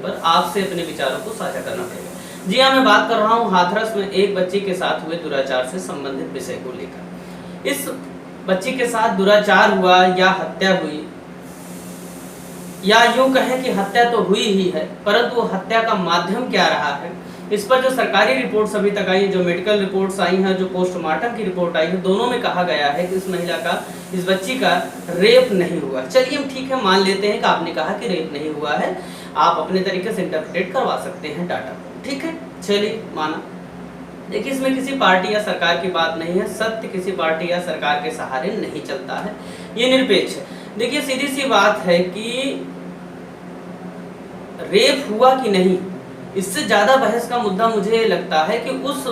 पर आपसे अपने विचारों को साझा करना पड़ेगा। जी हाँ, मैं बात कर रहा हूँ हाथरस में एक बच्ची के साथ हुए दुराचार से संबंधित विषय को लेकर। इस बच्ची के साथ दुराचार हुआ या हत्या हुई, या यूं कहें कि हत्या तो हुई ही है, परंतु हत्या का माध्यम क्या रहा है, इस पर जो सरकारी रिपोर्ट्स अभी तक आई, जो मेडिकल रिपोर्ट्स आई हैं, जो पोस्टमार्टम की रिपोर्ट आई है, दोनों में कहा गया है कि इस महिला का, इस बच्ची का रेप नहीं हुआ। चलिए हम ठीक है, मान लेते हैं कि आपने कहा कि रेप नहीं हुआ है, आप अपने तरीके से इंटरप्रेट करवा सकते हैं डाटा को, ठीक है, चलिए माना। देखिए, इसमें किसी पार्टी या सरकार की बात नहीं है, सत्य किसी पार्टी या सरकार के सहारे नहीं चलता है, ये निरपेक्ष है। देखिए, सीधी सी बात है कि रेप हुआ कि नहीं, इससे ज्यादा बहस का मुद्दा मुझे लगता है कि उस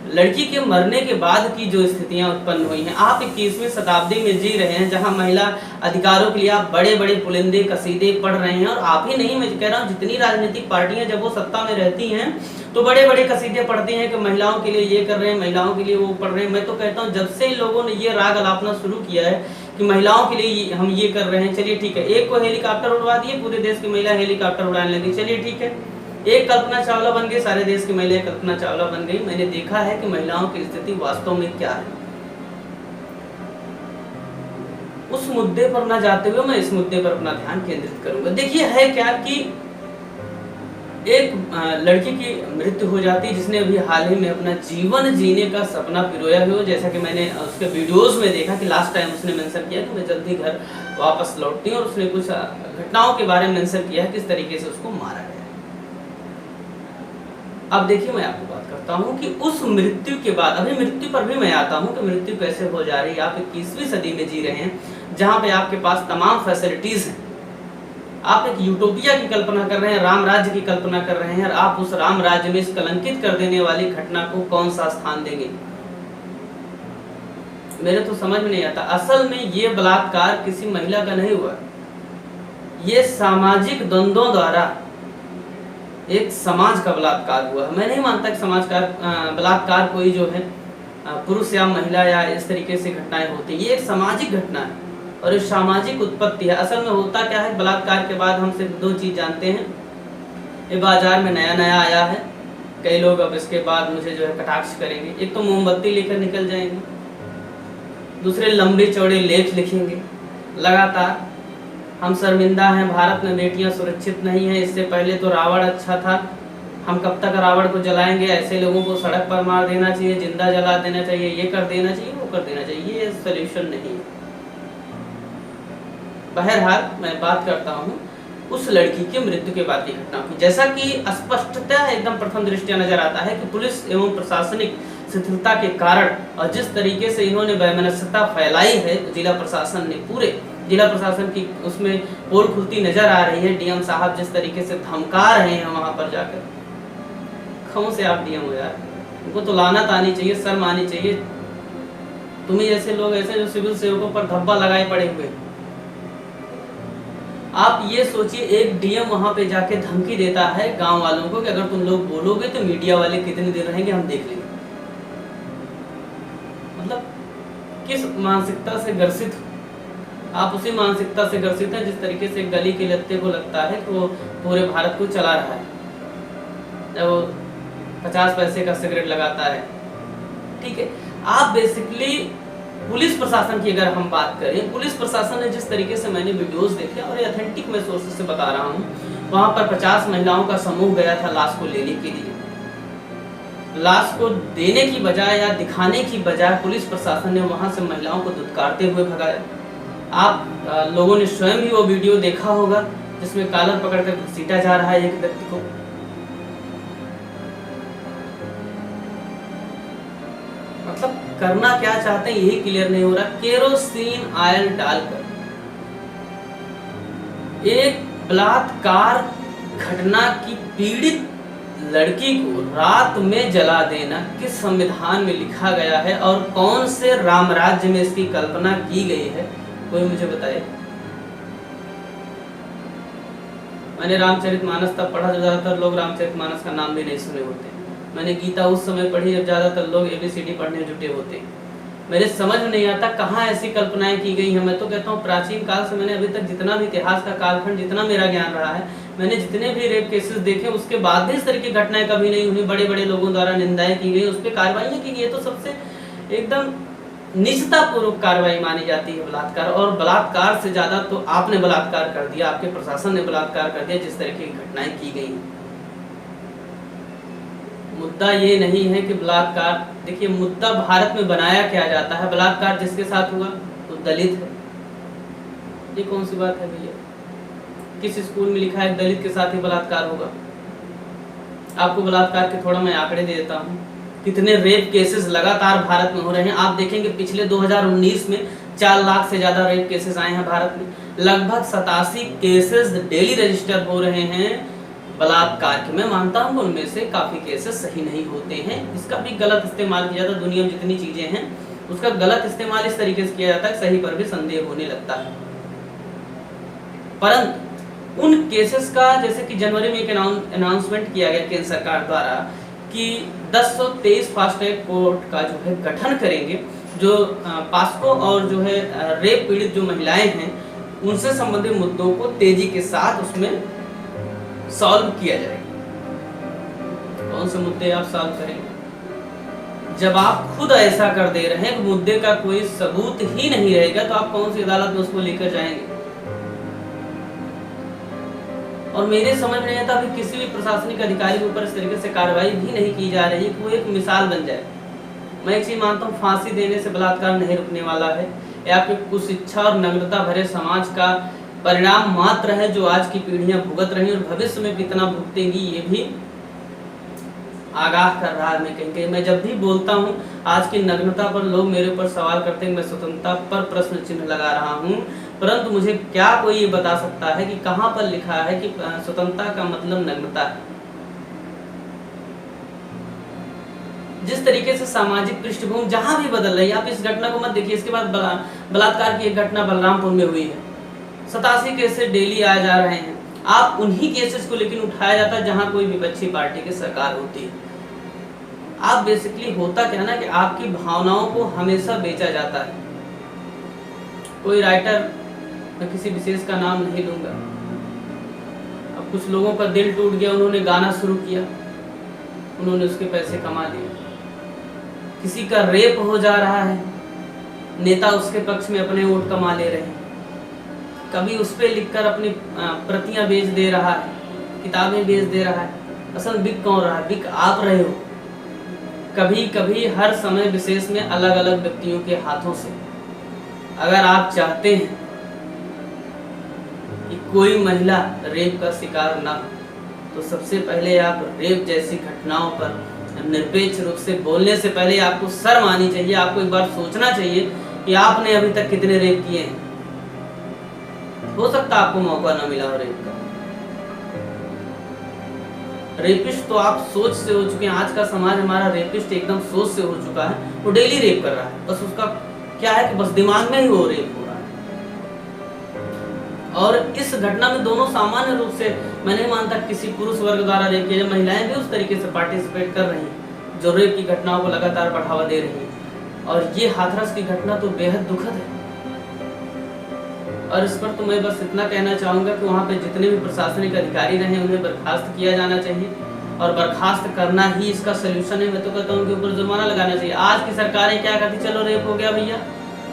लड़की के मरने के बाद की जो स्थितियां उत्पन्न हुई हैं। आप 21वीं शताब्दी में जी रहे हैं, जहां महिला अधिकारों के लिए आप बड़े बड़े पुलिंदे कसीदे पढ़ रहे हैं, और आप ही नहीं, मैं कह रहा हूं जितनी राजनीतिक पार्टियां जब वो सत्ता में रहती हैं तो बड़े बड़े कसीदे पढ़ती हैं कि महिलाओं के लिए ये कर रहे हैं, महिलाओं के लिए वो पढ़ रहे हैं। मैं तो कहता हूँ जब से इन लोगों ने ये राग अलापना शुरू किया है कि महिलाओं के लिए हम ये कर रहे हैं, चलिए ठीक है, एक को हेलीकॉप्टर उड़वा दिए, पूरे देश की महिला हेलीकॉप्टर उड़ाने लगी, चलिए ठीक है, एक कल्पना चावला बन गई, सारे देश की महिलाएं कल्पना चावला बन गई। मैंने देखा है कि महिलाओं की स्थिति वास्तव में क्या है। उस मुद्दे पर ना जाते हुए मैं इस मुद्दे पर अपना ध्यान केंद्रित करूंगा। देखिए, है क्या कि एक लड़की की मृत्यु हो जाती है जिसने अभी हाल ही में अपना जीवन जीने का सपना पिरोया हुआ, जैसा कि मैंने उसके वीडियोस में देखा कि लास्ट टाइम उसने मेंशन किया कि मैं जल्दी घर वापस लौटती हूँ, और उसने कुछ घटनाओं के बारे में मेंशन किया किस तरीके से उसको मारा गया। अब देखिए, मैं आपको बात करता हूँ कि उस मृत्यु के बाद, अभी मृत्यु पर भी मैं आता हूँ कि मृत्यु कैसे हो जा रही है। आप 21वीं सदी में जी रहे हैं जहाँ पे आपके पास तमाम फैसिलिटीज हैं, आप एक यूटोपिया की कल्पना कर रहे हैं, राम राज्य की कल्पना कर रहे हैं, और आप उस राम राज्य में इस कलंकित कर देने वाली घटना को कौन सा स्थान देंगे, मेरे तो समझ में नहीं आता। असल में ये बलात्कार किसी महिला का नहीं हुआ, ये सामाजिक द्वंद्वों द्वारा एक समाज का बलात्कार हुआ। मैं नहीं मानता कि समाज का बलात्कार कोई जो है पुरुष या महिला या इस तरीके से घटनाएं होती, ये एक सामाजिक घटना है और एक सामाजिक उत्पत्ति है। असल में होता क्या है, बलात्कार के बाद हम सिर्फ दो चीज जानते हैं, ये बाजार में नया नया आया है, कई लोग अब इसके बाद मुझे जो है कटाक्ष करेंगे। एक तो मोमबत्ती लेकर निकल जाएंगे, दूसरे लंबे चौड़े लेख लिखेंगे लगातार, हम शर्मिंदा हैं, भारत में बेटियां सुरक्षित नहीं है, इससे पहले तो रावण अच्छा था, हम कब तक रावण को जलाएंगे, ऐसे लोगों को सड़क पर मार देना चाहिए, जिंदा जला देना चाहिए, ये कर देना चाहिए, वो कर देना चाहिए, ये सोल्यूशन नहीं है। बहरहाल मैं बात करता हूँ उस लड़की की मृत्यु के बाद की घटना की। जैसा कि स्पष्टता एकदम प्रथम दृष्टया नजर आता है कि पुलिस एवं प्रशासनिक शिथिलता के कारण और जिस तरीके से इन्होंने वैमनस्यता फैलाई है, जिला प्रशासन ने, पूरे जिला प्रशासन की उसमें पोल खुलती नजर आ रही है। डीएम साहब जिस तरीके से धमका रहे हैं वहां पर जाकर, खौं से आप डीएम हो यार, उनको तो लानत आनी चाहिए, शर्म आनी चाहिए। तुम्हें जैसे लोग ऐसे जो सिविल सेवकों पर धब्बा लगाए पड़े हुए, आप ये सोचिए एक डीएम वहां पे जाके धमकी देता है गांव वालों को कि अगर तुम लोग बोलोगे तो मीडिया वाले कितनी देर रहेंगे हम देख लेंगे। मतलब किस मानसिकता से ग्रसित हो आप? उसी मानसिकता से ग्रसित हैं जिस तरीके से गली के लत्ते को लगता है कि वो पूरे भारत को चला रहा है, जब वो 50 पैसे का सिगरेट लगाता है। ठीक है, आप बेसिकली पुलिस प्रशासन की अगर हम बात करें, पुलिस प्रशासन ने जिस तरीके से, मैंने वीडियोस देखे और ये ऑथेंटिक मैं सोर्सेज से बता रहा हूँ, वहां पर 50 महिलाओं का समूह गया था लाश को लेने के लिए। लाश को देने की बजाय या दिखाने की बजाय पुलिस प्रशासन ने वहां से महिलाओं को धुतकारते हुए भगाया। आप लोगों ने स्वयं भी वो वीडियो देखा होगा जिसमें कॉलर पकड़कर घसीटा जा रहा है एक व्यक्ति को। मतलब करना क्या चाहते हैं यही क्लियर नहीं हो रहा। केरोसिन ऑयल डालकर एक बलात्कार घटना की पीड़ित लड़की को रात में जला देना किस संविधान में लिखा गया है और कौन से रामराज्य में इसकी कल्पना की गई है, कोई मुझे बताए। मैंने रामचरितमानस तब पढ़ा जब ज्यादातर लोग रामचरितमानस का नाम भी नहीं सुने होते। मैंने गीता उस समय पढ़ी जब ज्यादातर लोग एबीसीडी पढ़ने जुटे होते। मेरे समझ में नहीं आता कहाँ ऐसी कल्पनाएं की गई हैं। मैं तो कहता हूँ प्राचीन काल से मैंने अभी तक जितना भी इतिहास का कालखंड, जितना मेरा ज्ञान रहा है, मैंने जितने भी रेप केसेस देखे उसके बाद भी इस तरह की घटनाएं कभी नहीं हुई। बड़े बड़े लोगों द्वारा निंदाएं की गई, उस पर कार्रवाई की गई। ये तो सबसे एकदम निजता पूर्वक कार्रवाई मानी जाती है बलात्कार। और बलात्कार से ज्यादा तो आपने बलात्कार कर दिया, आपके प्रशासन ने बलात्कार कर दिया जिस तरह की घटनाएं की गई। मुद्दा ये नहीं है कि बलात्कार, देखिए मुद्दा भारत में बनाया क्या जाता है, बलात्कार जिसके साथ हुआ तो दलित है। ये कौन सी बात है भैया? किस स्कूल में लिखा है दलित के साथ ही बलात्कार होगा? आपको बलात्कार के थोड़ा मैं आंकड़े दे देता हूँ। कितने रेप केसेस लगातार भारत में हो रहे हैं आप देखेंगे। पिछले 2019 में 4 लाख से ज्यादा रेप केसेस आए हैं भारत में। लगभग 87 केसेस डेली रजिस्टर हो रहे हैं बलात्कार के। मैं मानता हूँ उनमें से काफी केसेस सही नहीं होते हैं, इसका भी गलत इस्तेमाल किया जाता है। दुनिया में जितनी चीजें हैं उसका गलत इस्तेमाल इस तरीके से किया जाता है, सही पर भी संदेह होने लगता है। परंतु उन केसेस का, जैसे कि जनवरी में एक अनाउंसमेंट किया गया केंद्र सरकार द्वारा कि 1023 फास्ट ट्रैक कोर्ट का जो है गठन करेंगे, जो पास्को और जो है रेप पीड़ित जो महिलाएं हैं उनसे संबंधित मुद्दों को तेजी के साथ उसमें सॉल्व किया जाएगा। कौन से मुद्दे आप सॉल्व करेंगे? जब आप खुद ऐसा कर दे रहे हैं, मुद्दे का कोई सबूत ही नहीं रहेगा तो आप कौन सी अदालत में उसको लेकर जाएंगे? और मेरे समझ में आता अभी किसी भी प्रशासनिक अधिकारी के ऊपर इस तरीके से कार्रवाई भी नहीं की जा रही कि वो एक मिसाल बन जाए। मैं एक चीज मानता हूँ, फांसी देने से बलात्कार नहीं रुकने वाला है। या फिर कुशिक्षा और नग्नता भरे समाज का परिणाम मात्र है जो आज की पीढ़ियां भुगत रही और भविष्य में कितना भुगतेंगी ये भी आगाह कर रहा है। मैं कहीं मैं जब भी बोलता हूँ आज की नग्नता पर लोग मेरे ऊपर सवाल करते हैं, मैं स्वतंत्रता पर प्रश्न चिन्ह लगा रहा हूँ। परंतु मुझे क्या कोई ये बता सकता है कि कहाँ पर लिखा है कि स्वतंत्रता का मतलब नग्नता है? जिस तरीके से सामाजिक पृष्ठभूमि जहां भी बदल रही है, आप इस घटना को मत देखिए। इसके बाद बलात्कार की एक घटना बलरामपुर में हुई है, 87 केसेस डेली आए जा रहे हैं। आप उन्हीं केसेस को लेकिन उठाया जाता है जहां कोई विपक्षी पार्टी की सरकार होती है। आप बेसिकली होता क्या ना कि आपकी भावनाओं को हमेशा बेचा जाता है। कोई राइटर, मैं किसी विशेष का नाम नहीं लूंगा, अब कुछ लोगों का दिल टूट गया, उन्होंने गाना शुरू किया, उन्होंने उसके पैसे कमा लिए। किसी का रेप हो जा रहा है, नेता उसके पक्ष में अपने वोट कमा ले रहे हैं। कभी उस पे लिखकर अपनी प्रतियां बेच दे रहा है, किताबें बेच दे रहा है। असल बिक कौन रहा है? बिक आप रहे हो। कभी कभी हर समय विशेष में अलग अलग व्यक्तियों के हाथों से। अगर आप चाहते हैं कि कोई महिला रेप का शिकार ना हो तो सबसे पहले आप रेप जैसी घटनाओं पर निरपेक्ष रूप से बोलने से पहले आपको शर्म आनी चाहिए। आपको एक बार सोचना चाहिए कि आपने अभी तक कितने रेप किए हैं। हो सकता आपको मौका ना मिला हो रेप का। रेपिस्ट तो आप सोच से हो चुके हैं। आज का समाज हमारा रेपिस्ट एकदम सोच से हो चुका है। वो डेली रेप कर रहा है, बस उसका क्या है कि बस दिमाग में ही वो रेप हो रहा है। और इस घटना में दोनों सामान्य रूप से, मैं नहीं मानता किसी पुरुष वर्ग द्वारा रेप किया जाए। महिलाएं भी उस तरीके से पार्टिसिपेट कर रही हैं जो रेप की घटनाओं को लगातार बढ़ावा दे रही हैं। और ये हाथरस की घटना तो बेहद दुखद है। और इस पर तो मैं बस इतना कहना चाहूंगा कि वहाँ पे जितने भी प्रशासनिक अधिकारी रहे उन्हें बर्खास्त किया जाना चाहिए। और बर्खास्त करना ही इसका सोल्यूशन है। मैं तो कहता हूँ उनके ऊपर जुर्माना लगाना चाहिए। आज की सरकारें क्या करती, चलो रेप हो गया भैया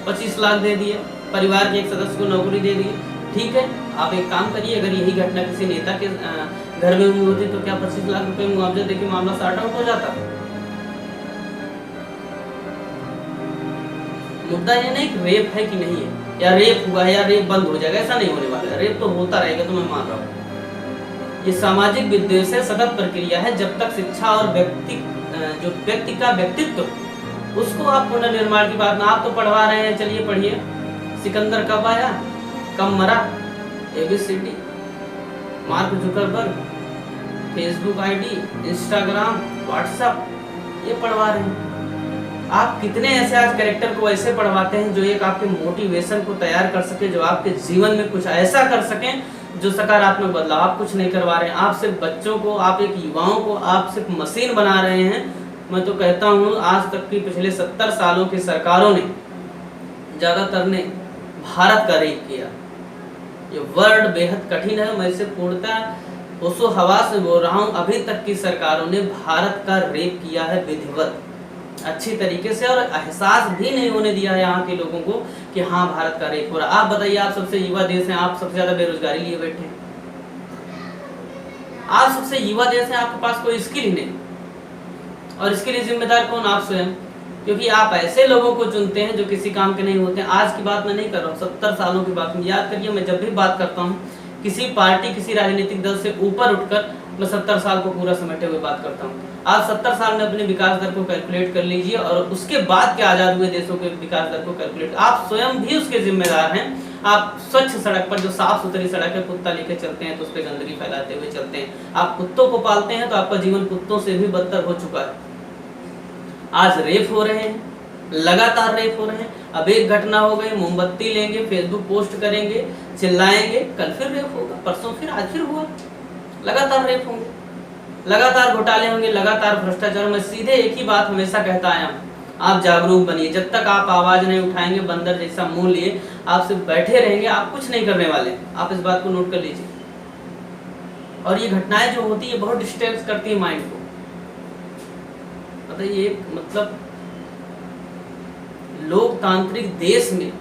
25 लाख दे दिए, परिवार के एक सदस्य को नौकरी दे दी, ठीक है। आप एक काम करिए, अगर यही घटना किसी नेता के घर में हुई होती तो क्या 25 लाख रुपए मुआवजा देके मामला सॉर्ट आउट हो जाता? मुद्दा ये नहीं कि रेप है कि नहीं है, या रेप हुआ है या रेप बंद हो जाएगा, ऐसा नहीं होने वाला है। रेप तो होता रहेगा, तो मैं मान रहा हूँ। ये सामाजिक विद्वेष है, सतत प्रक्रिया है। जब तक शिक्षा और व्यक्ति का व्यक्तित्व उसको आप पुनर्निर्माण की बात ना, आप तो पढ़वा रहे हैं, चलिए पढ़िए। सिकंदर कब आया, कब मरा, ABCD, mark Zuckerberg, Facebook ID, Instagram, WhatsApp, ये पढ़वा रहे हैं। आप कितने ऐसे आज कैरेक्टर को ऐसे पढ़वाते हैं जो एक आपके मोटिवेशन को तैयार कर सके, जो आपके जीवन में कुछ ऐसा कर सकें जो सकारात्मक बदलाव। आप कुछ नहीं करवा रहे हैं। आप सिर्फ बच्चों को, आप एक युवाओं को, आप सिर्फ मशीन बना रहे हैं। मैं तो कहता हूँ आज तक की पिछले 70 सालों की सरकारों ने, ज्यादातर ने भारत का रेप किया। ये वर्ड बेहद कठिन है, मैं इसे पूर्णतः उसको हवा से बोल रहा हूँ, अभी तक की सरकारों ने भारत का रेप किया है विधिवत अच्छी तरीके से, और एहसास भी नहीं होने दिया है यहाँ के लोगों को कि हाँ भारत का रेप हो रहा है। आप बताइए, आप सबसे युवा देश हैं, आप सबसे ज्यादा बेरोजगारी लिए बैठे हैं, आप सबसे युवा देश हैं, आपके पास कोई स्किल ही नहीं, और इसके लिए जिम्मेदार कौन? आप स्वयं, क्योंकि आप ऐसे लोगों को चुनते हैं जो किसी काम के नहीं होते हैं। आज की बात मैं नहीं कर रहा हूँ, 70 सालों की बात। याद करिए, मैं जब भी बात करता हूँ किसी पार्टी किसी राजनीतिक दल से ऊपर उठकर, मैं 70 साल को पूरा समेटे हुए बात करता हूँ। आज 70 साल में अपने विकास दर को कैलकुलेट कर लीजिए, और उसके बाद के आजाद हुए देशों के विकास दर को कैलकुलेट, आप स्वयं भी उसके जिम्मेदार हैं। आप स्वच्छ सड़क पर, जो साफ सुथरी सड़क है, कुत्ता लेके चलते हैं तो उस पर गंदगी फैलाते हुए चलते हैं। आप कुत्तों को पालते हैं तो आपका जीवन कुत्तों से भी बदतर हो चुका है। आज रेप हो रहे हैं, लगातार रेप हो रहे हैं। अब एक घटना हो गई, मोमबत्ती लेंगे, फेसबुक पोस्ट करेंगे, चिल्लाएंगे, कल फिर रेप होगा, परसों फिर, आज फिर हुआ। लगातार रेप होंगे, लगातार घोटाले होंगे, लगातार भ्रष्टाचार। मैं सीधे एक ही बात हमेशा कहता आया हूँ, आप जागरूक बनिए। जब तक आप आवाज नहीं उठाएंगे, बंदर जैसा मुंह लिए आप सिर्फ बैठे रहेंगे, आप कुछ नहीं करने वाले। आप इस बात को नोट कर लीजिए। और ये घटनाएं जो होती है बहुत डिस्टर्ब करती है माइंड को। बताइए, मतलब लोकतांत्रिक देश में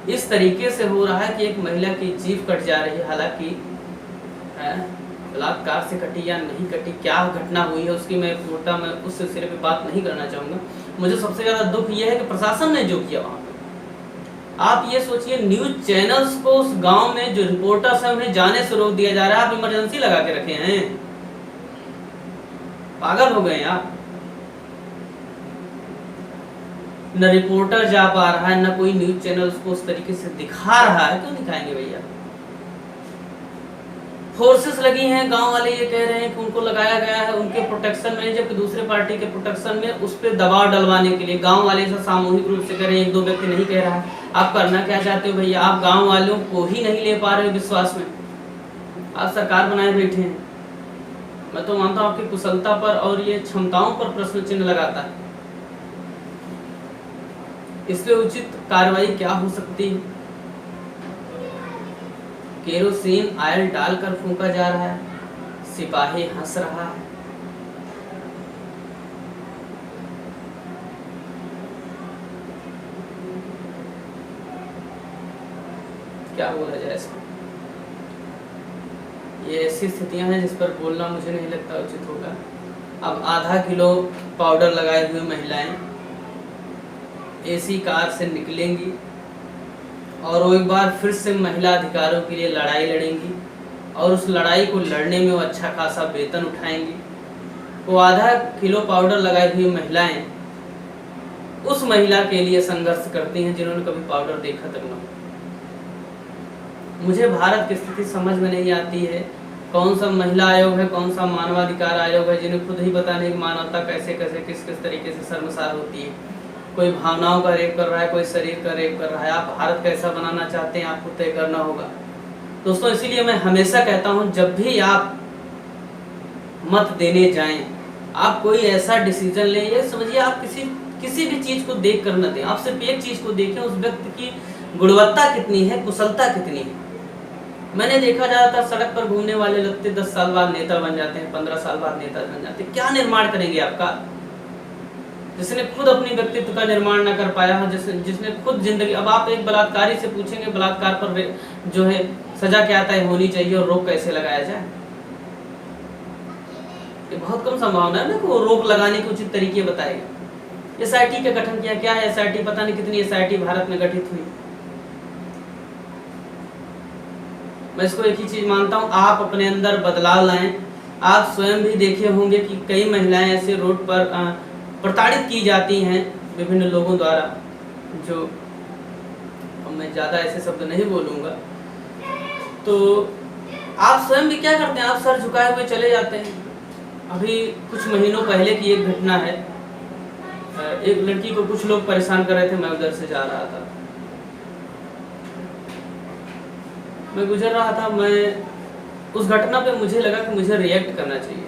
इस तरीके से हो रहा है कि एक महिला की जीभ कट जा रही है। हालांकि बलात्कार से कटी या नहीं कटी, क्या घटना हुई है उसकी मैं उस सिलसिले पे बात नहीं करना चाहूँगा। मुझे सबसे ज़्यादा दुख यह है कि प्रशासन ने जो किया वहाँ पे, आप ये सोचिए, न्यूज चैनल्स को उस गांव में जो रिपोर्टर्स हैं उन्हें जाने से रोक दिया जा रहा है। आप इमरजेंसी लगा के रखे हैं, पागल हो गए आप। न रिपोर्टर जा पा रहा है, न कोई न्यूज चैनल उसको उस तरीके से दिखा रहा है। क्यों दिखाएंगे भैया? फोर्सेस लगी हैं, गांव वाले ये कह रहे हैं कि उनको लगाया गया है उनके प्रोटेक्शन में, जबकि दूसरे पार्टी के प्रोटेक्शन में, उस पर दबाव डलवाने के लिए। गांव वाले से सामूहिक रूप से कह रहे हैं, एक दो व्यक्ति नहीं कह रहा है। आप करना क्या चाहते हो भैया? आप गांव वालों को ही नहीं ले पा रहे हो विश्वास में, आप सरकार बनाए बैठे हैं। मैं तो मानता हूँ आपकी कुशलता पर और ये क्षमताओं पर प्रश्न चिन्ह लगाता है। इसलिए उचित कार्रवाई क्या हो सकती है? केरोसिन ऑयल डालकर फूंका जा रहा है, सिपाही हंस रहा है। क्या बोला जाए इसको? ये ऐसी स्थितियां हैं जिस पर बोलना मुझे नहीं लगता उचित होगा। अब आधा किलो पाउडर लगाए हुए महिलाएं एसी कार से निकलेंगी और वो एक बार फिर से महिला अधिकारों के लिए लड़ाई लड़ेंगी, और उस लड़ाई को लड़ने में वो अच्छा खासा वेतन उठाएंगी। वो आधा किलो पाउडर लगाई हुई महिलाएं उस महिला के लिए संघर्ष करती हैं जिन्होंने कभी पाउडर देखा तक न। मुझे भारत की स्थिति समझ में नहीं आती है। कौन सा महिला आयोग है, कौन सा मानवाधिकार आयोग है, जिन्हें खुद ही पता नहीं कि मानवता कैसे कैसे किस किस तरीके से शर्मसार होती है। कोई भावनाओं का रेप कर रहा है, कोई शरीर का रेप कर रहा है। आप भारत कैसा बनाना चाहते हैं, आपको तय करना होगा दोस्तों। इसीलिए मैं हमेशा कहता हूं, जब भी आप मत देने जाएं, आप कोई ऐसा डिसीजन लें, ये समझिए आप किसी भी चीज को देख कर न दें। आप सिर्फ एक चीज को देखें, उस व्यक्ति की गुणवत्ता कितनी है, कुशलता कितनी है। मैंने देखा ज्यादातर सड़क पर घूमने वाले लगते 10 साल बाद नेता बन जाते हैं, 15 साल बाद नेता बन जाते हैं। क्या निर्माण करेंगे आपका? जिसने खुद अपनी व्यक्तित्व का निर्माण न कर पाया हो, जिसने खुद जिंदगी। अब आप एक बलात्कारी से पूछेंगे बलात्कार पर जो है सजा क्या तय होनी चाहिए और रोक कैसे लगाया जाए, ये बहुत कम संभावना है ना कि वो रोक लगाने के उचित तरीके बताएगा। एसआईटी का गठन किया, क्या है एसआईटी? पता नहीं कितनी एसआईटी भारत में गठित हुई। मैं इसको एक ही चीज मानता हूँ, आप अपने अंदर बदलाव लाएं। आप स्वयं भी देखे होंगे कि कई महिलाएं ऐसे रोड पर प्रताड़ित की जाती हैं विभिन्न लोगों द्वारा, जो मैं ज़्यादा ऐसे शब्द नहीं बोलूँगा। तो आप स्वयं भी क्या करते हैं? आप सर झुकाए हुए चले जाते हैं। अभी कुछ महीनों पहले की एक घटना है, एक लड़की को कुछ लोग परेशान कर रहे थे, मैं उधर से जा रहा था, मैं गुजर रहा था। मैं उस घटना पे मुझे लगा कि मुझे रिएक्ट करना चाहिए।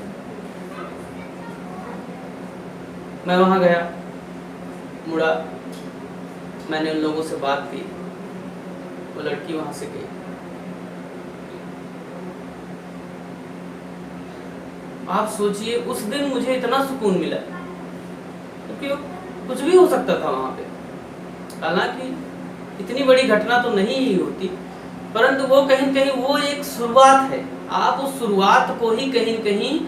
मैं वहाँ गया, मुड़ा, मैंने उन लोगों से बात की, वो लड़की वहाँ से गई। आप सोचिए उस दिन मुझे इतना सुकून मिला, क्योंकि कुछ भी हो सकता था वहां पे, हालांकि इतनी बड़ी घटना तो नहीं ही होती, परंतु वो कहीं कहीं वो एक शुरुआत है। आप उस शुरुआत को ही कहीं कहीं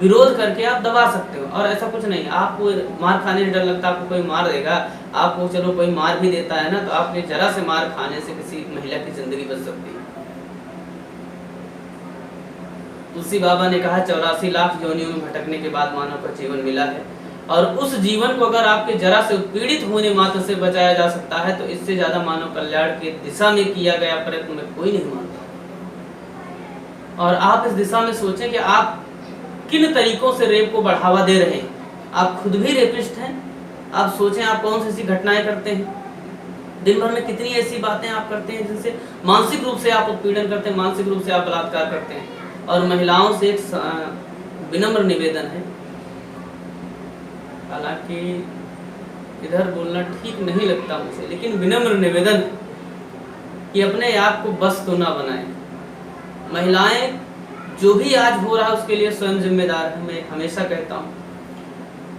विरोध करके आप दबा सकते हो। और ऐसा कुछ नहीं, आपको मार खाने से डर लगता है, आपको कोई मार देगा, आपको चलो कोई मार भी देता है ना, तो आपके जरा से मार खाने से किसी महिला की जिंदगी बच सकती है। तुलसी बाबा ने कहा 84 लाख योनियों में भटकने के बाद मानव का जीवन मिला है, और उस जीवन को अगर आपके जरा से उत्पीड़ित होने मात्र से बचाया जा सकता है, तो इससे ज्यादा मानव कल्याण की दिशा में किया गया प्रयत्न में कोई नहीं मानता। और आप इस दिशा में सोचें कि आप किन तरीकों से रेप को बढ़ावा दे रहे हैं। आप खुद भी रेपिस्ट हैं, आप सोचें आप कौन सी ऐसी घटनाएं करते हैं, दिन भर में कितनी ऐसी बातें आप करते हैं जिनसे मानसिक रूप से आप उत्पीड़न करते हैं, मानसिक रूप से आप बलात्कार करते हैं। और महिलाओं से एक विनम्र निवेदन है, हालांकि इधर बोलना ठीक नहीं लगता मुझे, लेकिन विनम्र निवेदन है कि अपने आप को बस तो ना बनाएं। महिलाएं जो भी आज हो रहा है उसके लिए स्वयं जिम्मेदार है, मैं हमेशा कहता हूँ,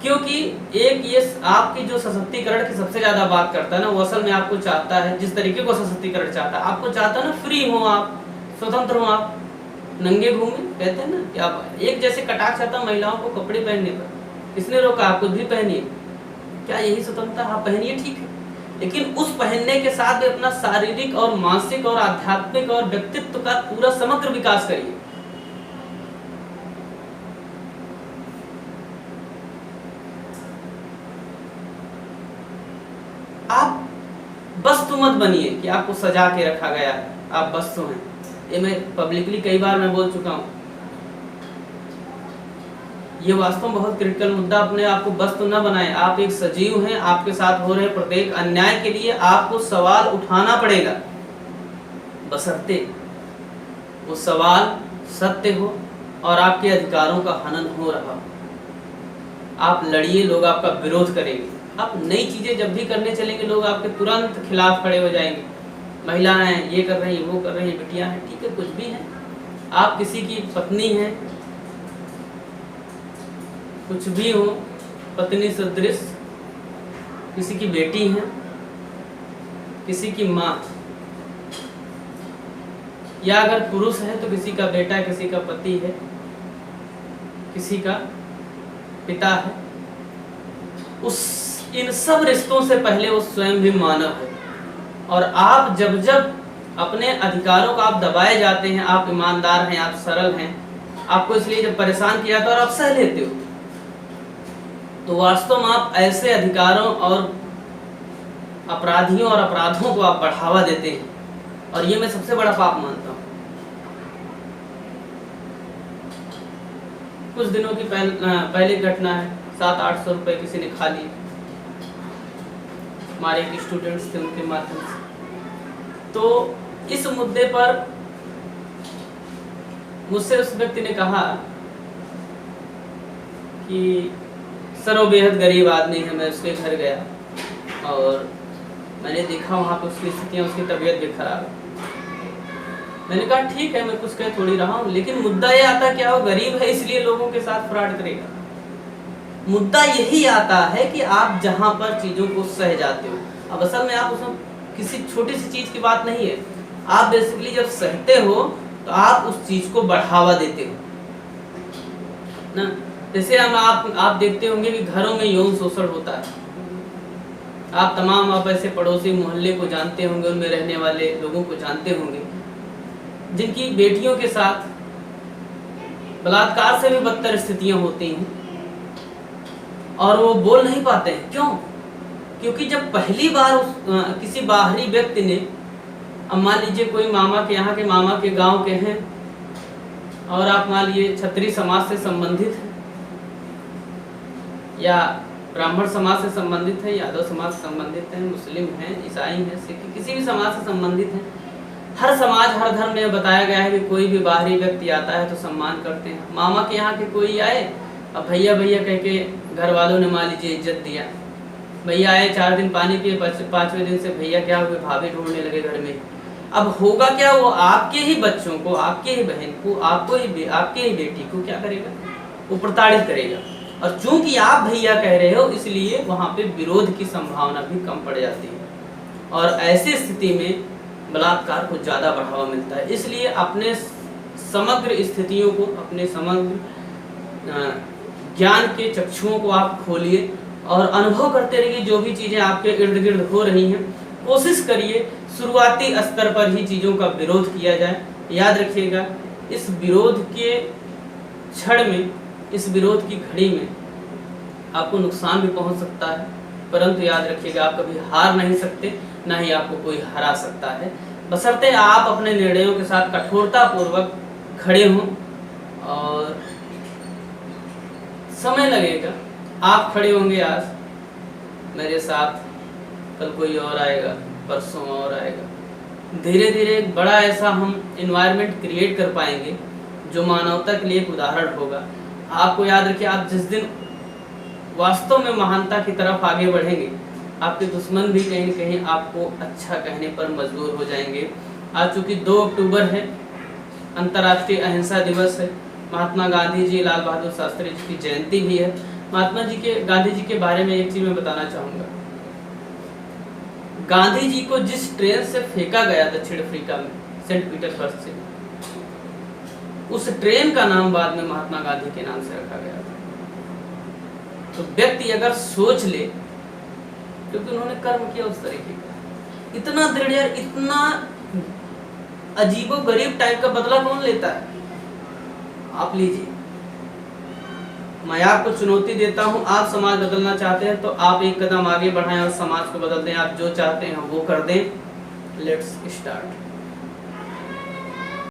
क्योंकि एक ये आपकी जो सशक्तिकरण की सबसे ज्यादा बात करता है ना, वो असल में आपको चाहता है, जिस तरीके को सशक्तिकरण चाहता है, आपको चाहता है ना फ्री हो आप, स्वतंत्र हो आप, नंगे घूमे, कहते हैं ना कि आप एक जैसे कटाक्ष आता है महिलाओं को कपड़े पहनने पर, किसने रोका, आप खुद भी पहनिए, क्या यही स्वतंत्रता, आप पहनिए ठीक है, लेकिन उस पहनने के साथ भी अपना शारीरिक और मानसिक और आध्यात्मिक और व्यक्तित्व का पूरा समग्र विकास करिए। आप वस्तु मत बनिए कि आपको सजा के रखा गया है, आप वस्तु हैं। ये मैं पब्लिकली कई बार मैं बोल चुका हूँ, ये वास्तव में बहुत क्रिटिकल मुद्दा। अपने आप को वस्तु न बनाए, आप एक सजीव हैं, आपके साथ हो रहे प्रत्येक अन्याय के लिए आपको सवाल उठाना पड़ेगा, बशर्ते वो सवाल सत्य हो और आपके अधिकारों का हनन हो रहा हो। आप लड़िए, लोग आपका विरोध करेंगे। आप नई चीजें जब भी करने चलेंगे, लोग आपके तुरंत खिलाफ खड़े हो जाएंगे। महिलाएं ये कर रही हैं, वो कर रही हैं, बिटियां हैं, ठीक है, कुछ भी हैं, आप किसी की पत्नी हैं, कुछ भी हो, पत्नी सदृश, किसी की बेटी हैं, किसी की माँ, या अगर पुरुष है तो किसी का बेटा, किसी का पति है, किसी का पिता है। उस इन सब रिश्तों से पहले वो स्वयं भी मानव है। और आप जब जब अपने अधिकारों को आप दबाए जाते हैं, आप ईमानदार हैं, आप सरल हैं, आपको इसलिए जब परेशान किया जाता है और आप सह लेते हो, तो वास्तव में आप ऐसे अधिकारों और अपराधियों और अपराधों को आप बढ़ावा देते हैं, और ये मैं सबसे बड़ा पाप मानता हूँ। कुछ दिनों की पहले घटना है, 700-800 रुपए किसी ने खा लिए, हमारे एक स्टूडेंट्स थे, उनके माध्यम से। तो इस मुद्दे पर मुझसे उस व्यक्ति ने कहा कि सर वो बेहद गरीब आदमी है, मैं उसके घर गया और मैंने देखा वहाँ पे उसकी स्थितियाँ, उसकी तबीयत भी खराब है। मैंने कहा ठीक है, मैं कुछ कह थोड़ी रहा हूँ, लेकिन मुद्दा ये आता क्या वो गरीब है इसलिए लोगों के साथ फ्रॉड करेगा। मुद्दा यही आता है कि आप जहाँ पर चीज़ों को सह जाते हो, अब असल में आप उसमें किसी छोटी सी चीज़ की बात नहीं है, आप बेसिकली जब सहते हो तो आप उस चीज़ को बढ़ावा देते हो ना। जैसे आप देखते होंगे कि घरों में यौन शोषण होता है, आप ऐसे पड़ोसी मोहल्ले को जानते होंगे, उनमें रहने वाले लोगों को जानते होंगे जिनकी बेटियों के साथ बलात्कार से भी बदतर स्थितियां होती हैं और वो बोल नहीं पाते हैं। क्यों? क्योंकि जब पहली बार किसी बाहरी व्यक्ति ने, अब मान लीजिए कोई मामा के यहाँ के, मामा के गांव के हैं और आप मान लीजिए क्षत्रिय समाज से संबंधित हैं या ब्राह्मण समाज से संबंधित है, यादव समाज से संबंधित है, मुस्लिम हैं, ईसाई हैं, सिख, किसी भी समाज से संबंधित हैं। हर समाज हर धर्म में बताया गया है कि कोई भी बाहरी व्यक्ति आता है तो सम्मान करते हैं। मामा के यहाँ के कोई आए, अब भैया भैया कह के घर वालों ने मान लीजिए इज्जत दिया, भैया आए 4 दिन पानी पिए, 5वें दिन से भैया क्या हुए, भाभी ढूंढने लगे घर में। अब होगा क्या, वो आपके ही बच्चों को, आपके ही बहन को, आपके ही बेटी को क्या करेगा, वो प्रताड़ित करेगा। और चूंकि आप भैया कह रहे हो इसलिए वहाँ पे विरोध की संभावना भी कम पड़ जाती है और ऐसी स्थिति में बलात्कार को ज़्यादा बढ़ावा मिलता है। इसलिए अपने समग्र स्थितियों को, अपने समग्र ज्ञान के चक्षुओं को आप खोलिए और अनुभव करते रहिए। जो भी चीज़ें आपके इर्द गिर्द हो रही हैं, कोशिश करिए शुरुआती स्तर पर ही चीज़ों का विरोध किया जाए। याद रखिएगा, इस विरोध के क्षण में, इस विरोध की घड़ी में आपको नुकसान भी पहुंच सकता है, परंतु याद रखिएगा आप कभी हार नहीं सकते, ना ही आपको कोई हरा सकता है, बशर्ते आप अपने निर्णयों के साथ कठोरता पूर्वक खड़े हों। और समय लगेगा, आप खड़े होंगे आज मेरे साथ, कल कोई और आएगा, परसों और आएगा। धीरे धीरे एक बड़ा ऐसा हम एनवायरनमेंट क्रिएट कर पाएंगे जो मानवता के लिए एक उदाहरण होगा। आपको याद रखिए, आप जिस दिन वास्तव में महानता की तरफ आगे बढ़ेंगे, आपके दुश्मन भी कहीं न कहीं आपको अच्छा कहने पर मजबूर हो जाएंगे। आज चूँकि 2 अक्टूबर है, अंतर्राष्ट्रीय अहिंसा दिवस है, महात्मा गांधी जी, लाल बहादुर शास्त्री जी की जयंती भी है। गांधी जी के बारे में एक चीज मैं बताना चाहूँगा। गांधी जी को जिस ट्रेन से फेंका गया दक्षिण अफ्रीका में, सेंट पीटर्सबर्ग से, उस ट्रेन का नाम बाद में महात्मा गांधी के नाम से रखा गया था। तो व्यक्ति अगर सोच ले, क्योंकि उन्होंने कर्म किया उस तरीके का, इतना दृढ़, इतना अजीबो-गरीब टाइप का बदला कौन लेता है? आप लीजिए। मैं आपको चुनौती देता हूं, आप समाज बदलना चाहते हैं तो आप एक कदम आगे बढ़ाएं और समाज को बदल दें। आप जो चाहते हैं वो कर दें। Let's start.